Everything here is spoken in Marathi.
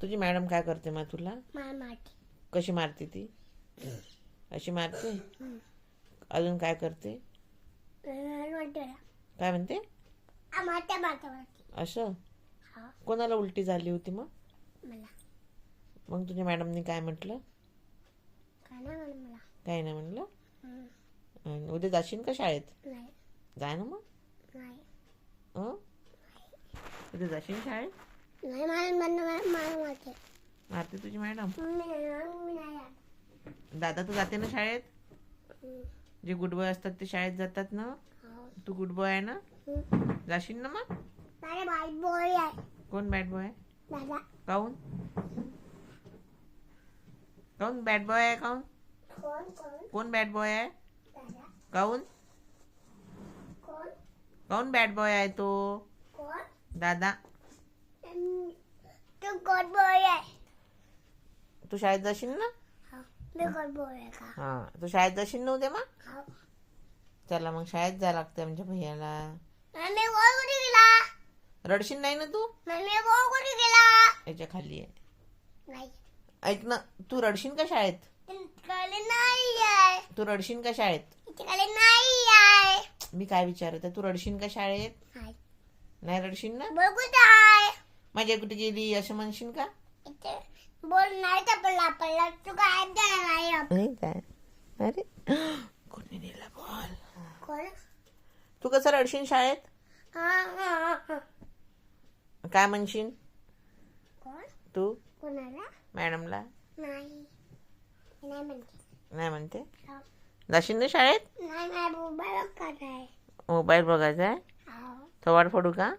तुझी मॅडम काय करते मग तुला? मारते. कशी मारते ती? अशी मारते? अजून काय करते? काय म्हणते? असं कोणाला उलटी झाली होती मग? मग तुझ्या मॅडमनी काय म्हटलं? काय नाही म्हणलं. उद्या जाशील का शाळेत? जाय ना मग. उद्या जाशील शाळेत? मारते तुझी मॅडम? दादा तर जाते ना शाळेत? जे गुड बॉय असतात ते शाळेत जातात ना? तू गुड बॉय आहे ना? जाशील ना मग? कोण बॅड बॉय आहे? काऊन? काऊन बॅड बॉय आहे? काऊन? कोण बॅड बॉय आहे? काऊन? काऊन बॅड बॉय आहे तो? दादा. तू शाळेत जाशील ना? हा, तू शाळेत जाशील ना उद्या मग? चला मग शाळेत जा लागते आमच्या भैयाला. रडशील नाही ना तू? याच्या खाली आहे. ऐक ना, तू रडशील का शाळेत? तू रडशील का शाळेत? मी काय विचारत आहे, तू रडशील का शाळेत? नाही रडशील ना? माझ्या कुठे गेली असं म्हणशील का? बोल नाही पडला तू काय काय? अरे कोणी नेला बॉल? तू कसं रडशील शाळेत? काय म्हणशील तू मॅडमला? नाही म्हणते. जाशील ना शाळेत? मोबाईल बघायचा आहे. थोबाड फोडू का?